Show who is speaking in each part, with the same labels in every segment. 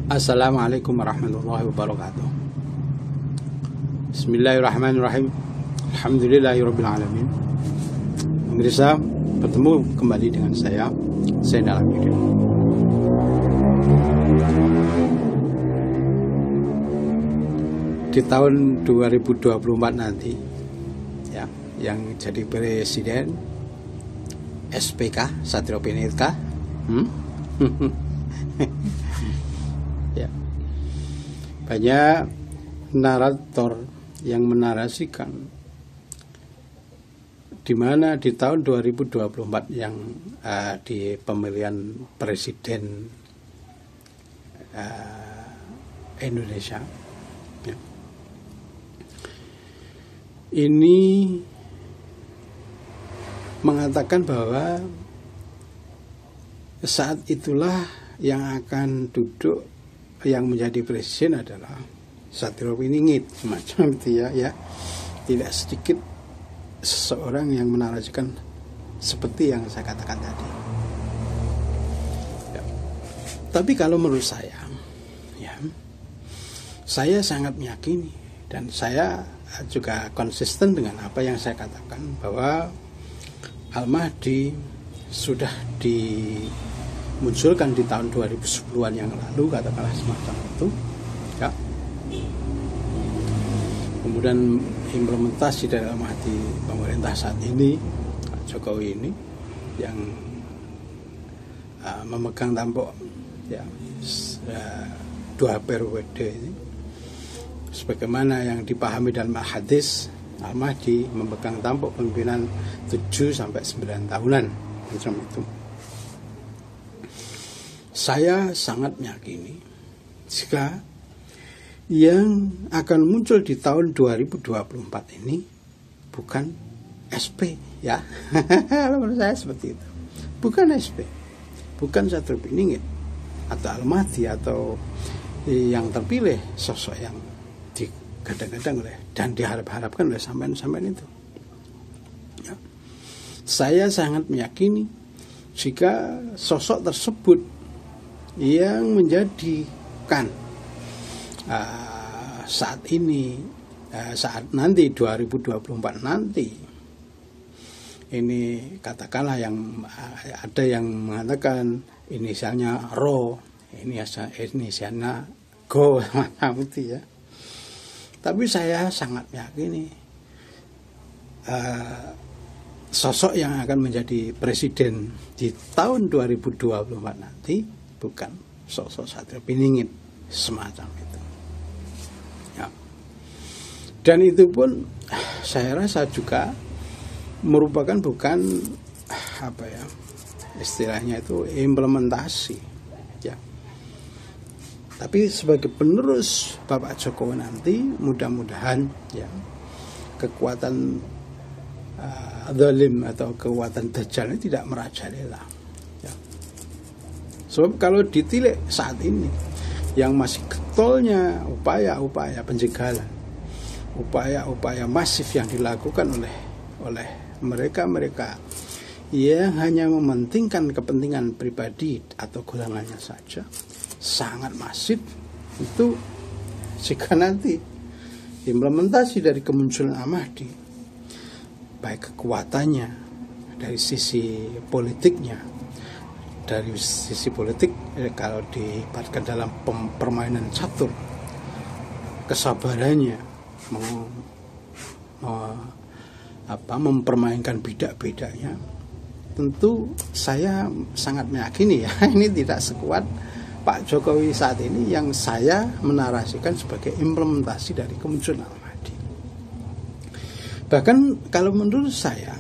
Speaker 1: Assalamualaikum warahmatullahi wabarakatuh. Bismillahirrahmanirrahim. Alhamdulillahirrabbilalamin. Pemirsa, bertemu kembali dengan saya Zainal Abidin. Di tahun 2024 nanti, ya, yang jadi presiden SPK Satrio Pinurka, ya, banyak narator yang menarasikan di mana di tahun 2024 yang di pemilihan presiden Indonesia, ya, ini mengatakan bahwa saat itulah yang akan duduk yang menjadi presiden adalah Satrio Piningit, semacam itu ya. Tidak sedikit seseorang yang menarasikan seperti yang saya katakan tadi, ya. Tapi kalau menurut saya, ya, saya sangat meyakini dan saya juga konsisten dengan apa yang saya katakan bahwa Al-Mahdi sudah dimunculkan di tahun 2010-an yang lalu, katakanlah semacam itu, ya. Kemudian implementasi dari Al-Mahdi pemerintah saat ini, Pak Jokowi ini, yang memegang tampuk, ya, 2 periode ini, sebagaimana yang dipahami dalam hadis, Al-Mahdi memegang tampuk pemimpinan 7-9 tahunan, macam itu. Saya sangat meyakini jika yang akan muncul di tahun 2024 ini bukan SP, ya. Menurut saya seperti itu. Bukan SP, bukan Satrio Piningit atau Al-Mahdi atau yang terpilih, sosok yang digadang-gadang oleh dan diharap-harapkan oleh sampean-sampean itu, ya. Saya sangat meyakini jika sosok tersebut yang menjadikan saat ini, saat nanti 2024 nanti ini, katakanlah yang ada yang mengatakan inisialnya RO, ini inisialnya GO, macam itu, ya. Tapi saya sangat meyakini sosok yang akan menjadi presiden di tahun 2024 nanti bukan sosok Satrio Piningit semacam itu, ya. Dan itu pun saya rasa juga merupakan bukan apa ya istilahnya itu implementasi, ya. Tapi sebagai penerus Bapak Jokowi nanti, mudah-mudahan, ya, kekuatan zalim atau kekuatan dajjal ini tidak merajalela, ya. Sebab kalau ditilik saat ini yang masih getolnya upaya-upaya pencegahan, upaya-upaya masif yang dilakukan oleh mereka-mereka yang hanya mementingkan kepentingan pribadi atau golongannya saja, sangat masif itu. Jika nanti implementasi dari kemunculan Al-Mahdi, baik kekuatannya dari sisi politiknya, dari sisi politik, kalau diibaratkan dalam permainan catur, kesabarannya mempermainkan bidak-bidaknya, tentu saya sangat meyakini, ya, ini tidak sekuat Pak Jokowi saat ini yang saya menarasikan sebagai implementasi dari kemunculan Al-Mahdi. Bahkan kalau menurut saya,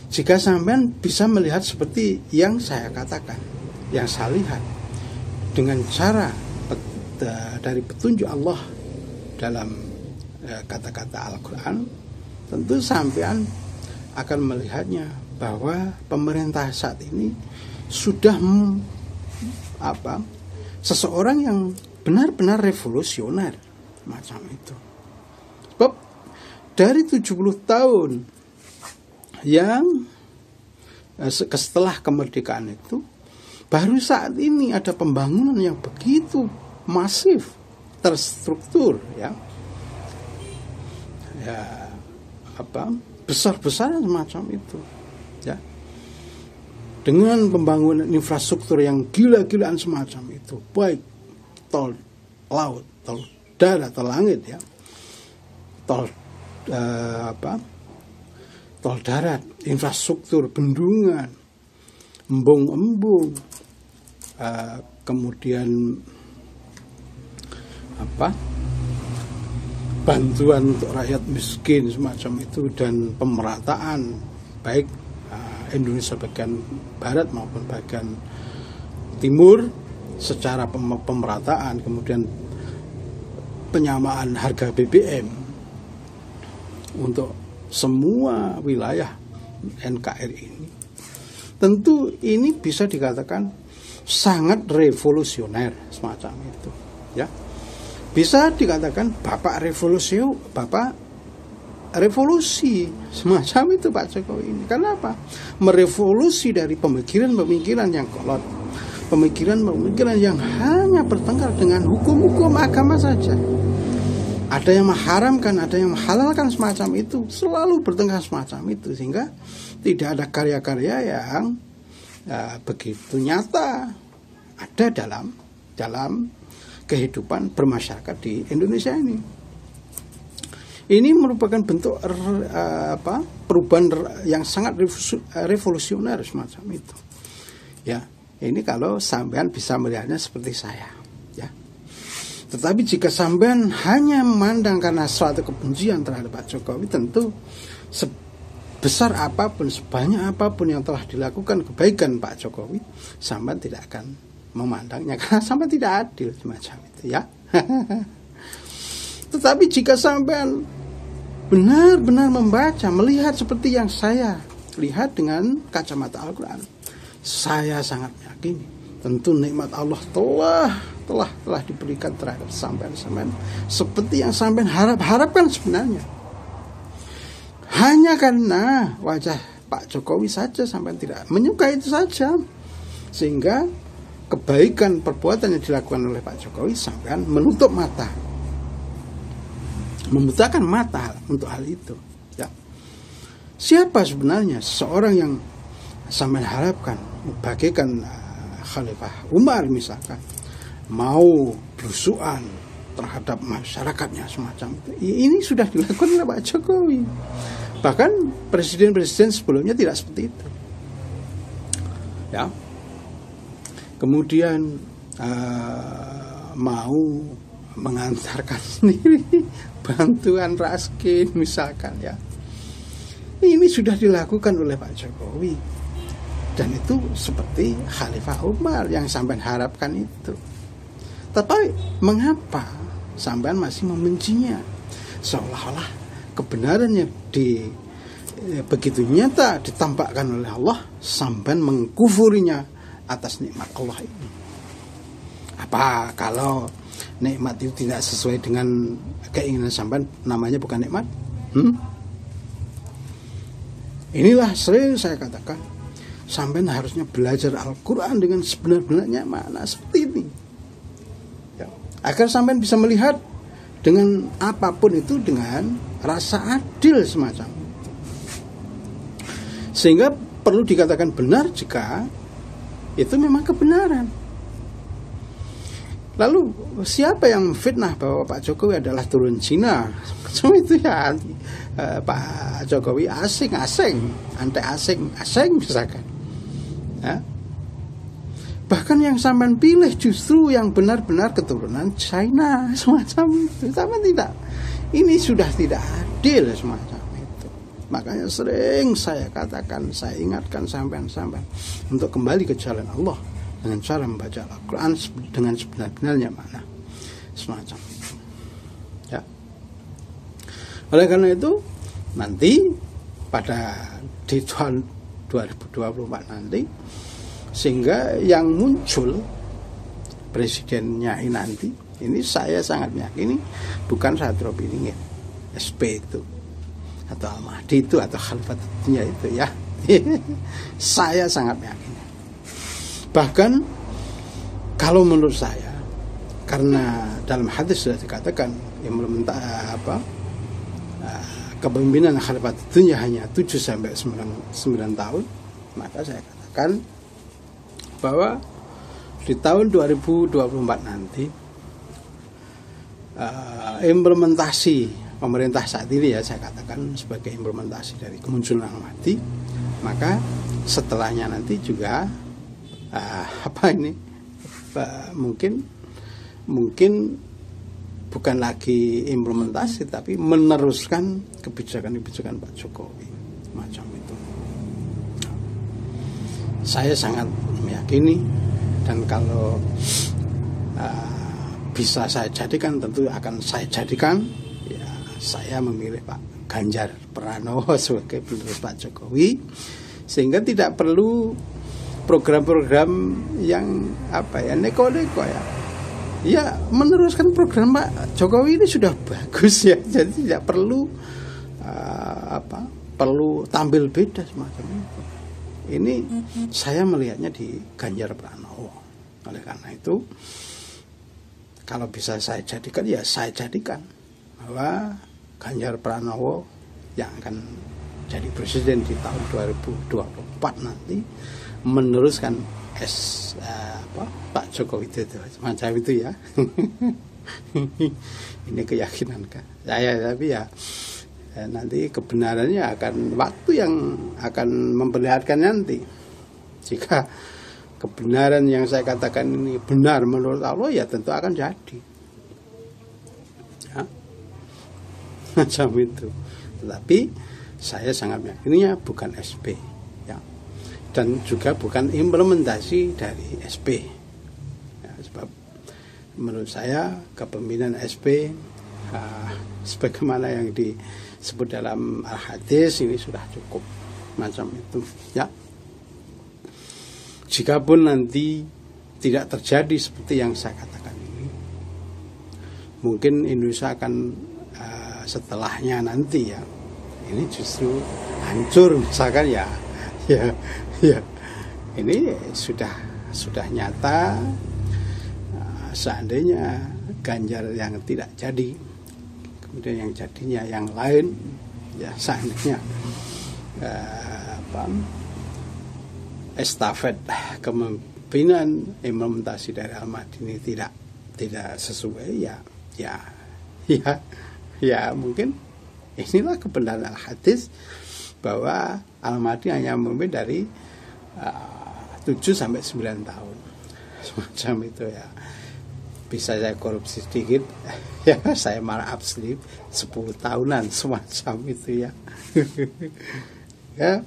Speaker 1: jika sampean bisa melihat seperti yang saya katakan, yang saya lihat dengan cara dari petunjuk Allah dalam kata-kata Al-Quran, tentu sampean akan melihatnya bahwa pemerintah saat ini sudah seseorang yang benar-benar revolusioner, macam itu. Sebab dari 70 tahun yang setelah kemerdekaan itu, Baru saat ini ada pembangunan yang begitu masif, terstruktur, ya besar-besaran semacam itu, ya, dengan pembangunan infrastruktur yang gila-gilaan semacam itu, baik tol laut, tol darat, tol langit, ya, tol tol darat, infrastruktur, bendungan, embung-embung, kemudian bantuan untuk rakyat miskin semacam itu, dan pemerataan baik Indonesia bagian barat maupun bagian timur secara pemerataan, kemudian penyamaan harga BBM untuk semua wilayah NKRI ini. Tentu ini bisa dikatakan sangat revolusioner semacam itu, ya. Bisa dikatakan Bapak revolusi semacam itu Pak Jokowi ini. Karena apa? Merevolusi dari pemikiran-pemikiran yang kolot, pemikiran-pemikiran yang hanya bertengkar dengan hukum-hukum agama saja. Ada yang mengharamkan, ada yang menghalalkan semacam itu, selalu bertengkar semacam itu, sehingga tidak ada karya-karya yang begitu nyata ada dalam kehidupan bermasyarakat di Indonesia ini. Ini merupakan bentuk perubahan yang sangat revolusioner semacam itu. Ya, ini kalau sampean bisa melihatnya seperti saya, ya. Tetapi jika sampean hanya memandang karena suatu kebencian terhadap Pak Jokowi, tentu sebesar apapun, sebanyak apapun yang telah dilakukan kebaikan Pak Jokowi, sampean tidak akan memandangnya karena sampai tidak adil semacam itu, ya. Tetapi jika sampean benar-benar membaca, melihat seperti yang saya lihat dengan kacamata Al-Quran, saya sangat yakin tentu nikmat Allah telah diberikan terhadap sampean seperti yang sampean harapkan sebenarnya. Hanya karena wajah Pak Jokowi saja sampean tidak menyukai itu saja, sehingga kebaikan perbuatan yang dilakukan oleh Pak Jokowi sampean menutup mata, membutakan mata untuk hal itu, ya. Siapa sebenarnya seorang yang sampean harapkan bagaikan Khalifah Umar misalkan mau belusuan terhadap masyarakatnya semacam itu? Ini sudah dilakukan oleh Pak Jokowi. Bahkan presiden-presiden sebelumnya tidak seperti itu, ya. Kemudian mau mengantarkan sendiri bantuan raskin misalkan, ya. Ini sudah dilakukan oleh Pak Jokowi, dan itu seperti Khalifah Umar yang sampean harapkan itu. Tapi mengapa sampean masih membencinya? Seolah-olah kebenarannya begitu nyata ditampakkan oleh Allah, sampean mengkufurinya atas nikmat Allah ini. Apa kalau nikmat itu tidak sesuai dengan keinginan sampean, namanya bukan nikmat? Inilah sering saya katakan, sampean harusnya belajar Al-Quran dengan sebenar-benarnya makna seperti ini, ya, agar sampean bisa melihat dengan apapun itu dengan rasa adil semacam itu. Sehingga perlu dikatakan benar jika itu memang kebenaran. Lalu siapa yang fitnah bahwa Pak Jokowi adalah turun Cina? Semua itu ya Pak Jokowi asing misalkan, ya. Bahkan yang sampean pilih justru yang benar-benar keturunan China semacam itu. Sama tidak? Ini sudah tidak adil semacam itu. Makanya sering saya katakan, saya ingatkan sampean untuk kembali ke jalan Allah dengan cara membaca Al-Quran dengan sebenar-benarnya makna semacam itu, ya. Oleh karena itu nanti pada di tahun 2024 nanti, sehingga yang muncul presidennya ini nanti, ini saya sangat meyakini bukan Sadro Piningit SP itu atau Al-Mahdi itu atau Khalifatnya itu, ya. Saya sangat meyakini Bahkan kalau menurut saya, karena dalam hadis sudah dikatakan kepemimpinan khalifatul dunya hanya 7 sampai 9 tahun, maka saya katakan bahwa di tahun 2024 nanti implementasi pemerintah saat ini, ya saya katakan sebagai implementasi dari kemunculan Al-Mahdi, maka setelahnya nanti juga mungkin bukan lagi implementasi tapi meneruskan kebijakan-kebijakan Pak Jokowi macam itu. Saya sangat meyakini, dan kalau bisa saya jadikan, tentu akan saya jadikan, ya saya memilih Pak Ganjar Pranowo sebagai penerus Pak Jokowi, sehingga tidak perlu program-program yang neko-neko ya meneruskan program Pak Jokowi ini sudah bagus, ya, jadi tidak perlu perlu tampil beda semacam itu. Ini saya melihatnya di Ganjar Pranowo. Oleh karena itu, kalau bisa saya jadikan, ya saya jadikan bahwa Ganjar Pranowo yang akan jadi presiden di tahun 2024 nanti meneruskan Pak Jokowi itu macam itu, ya. Ini keyakinan kan saya, tapi ya nanti kebenarannya waktu yang akan memperlihatkan nanti. Jika kebenaran yang saya katakan ini benar menurut Allah, ya tentu akan jadi, ya, macam itu. Tetapi saya sangat meyakininya bukan SP, ya, dan juga bukan implementasi dari SP, ya, sebab menurut saya kepemimpinan SP sebagaimana yang disebut dalam al-hadis ini sudah cukup macam itu, ya. Jikapun nanti tidak terjadi seperti yang saya katakan ini, mungkin Indonesia akan setelahnya nanti, ya, ini justru hancur misalkan, ya ini sudah nyata. Seandainya Ganjar yang tidak jadi, kemudian yang jadinya yang lain, ya seandainya estafet kepemimpinan implementasi dari Al-Mahdi ini tidak sesuai, ya mungkin inilah kebenaran al-hadis bahwa Al-Mahdi hanya memimpin dari 7 sampai 9 tahun semacam itu, ya. Bisa saya korupsi sedikit, ya saya maaf sedikit, 10 tahunan semacam itu, ya. Ya.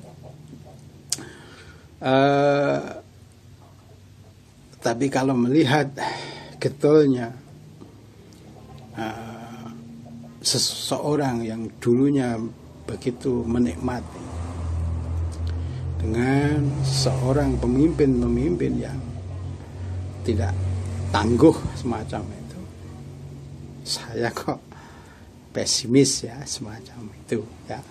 Speaker 1: Tapi kalau melihat getolnya seseorang yang dulunya begitu menikmati dengan seorang pemimpin yang tidak tangguh semacam itu, saya kok pesimis, ya, semacam itu, ya.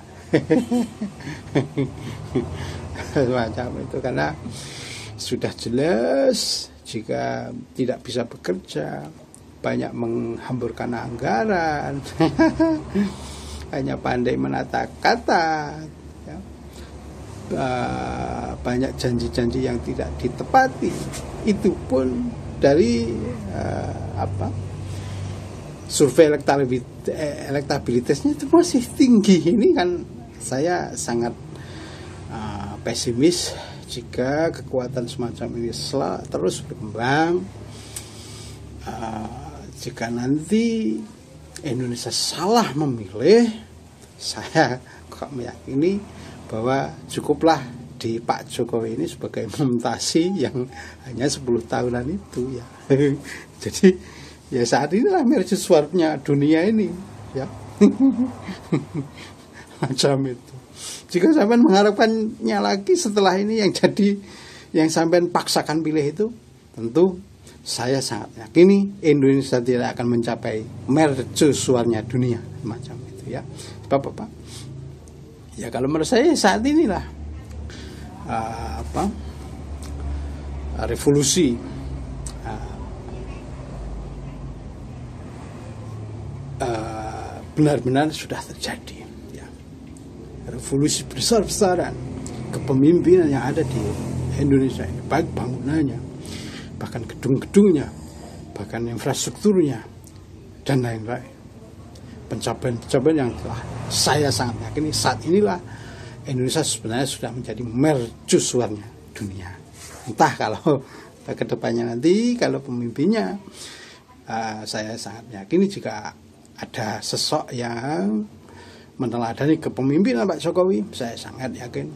Speaker 1: Semacam itu, karena sudah jelas jika tidak bisa bekerja, banyak menghamburkan anggaran, hanya pandai menata kata, ya. Banyak janji-janji yang tidak ditepati, itu pun dari survei elektabilitasnya itu masih tinggi. Ini kan saya sangat pesimis jika kekuatan semacam ini terus berkembang. Jika nanti Indonesia salah memilih, saya kok meyakini bahwa cukuplah di Pak Jokowi ini sebagai implementasi yang hanya 10 tahunan itu, ya. Jadi ya saat inilah mercusuarnya dunia ini, ya. Macam itu. Jika sampean mengharapkannya lagi setelah ini yang sampean paksakan pilih itu, tentu saya sangat yakini Indonesia tidak akan mencapai mercusuarnya dunia macam itu, ya. Sebab apa? Ya kalau menurut saya saat inilah revolusi benar-benar sudah terjadi, ya. Revolusi besar-besaran kepemimpinan yang ada di Indonesia ini, baik bangunannya, bahkan gedung-gedungnya, bahkan infrastrukturnya, dan lain-lain. Pencapaian-pencapaian yang telah saya sangat yakini saat inilah Indonesia sebenarnya sudah menjadi mercusuarnya dunia. Entah kalau ke depannya nanti, kalau pemimpinnya, saya sangat yakini jika ada sosok yang meneladani kepemimpinan Pak Jokowi, saya sangat yakin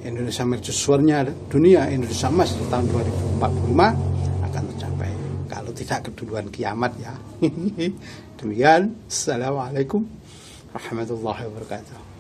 Speaker 1: Indonesia mercusuarnya dunia, Indonesia emas di tahun 2045 akan tercapai. Kalau tidak keduluan kiamat, ya. Demikian. Assalamualaikum warahmatullahi wabarakatuh.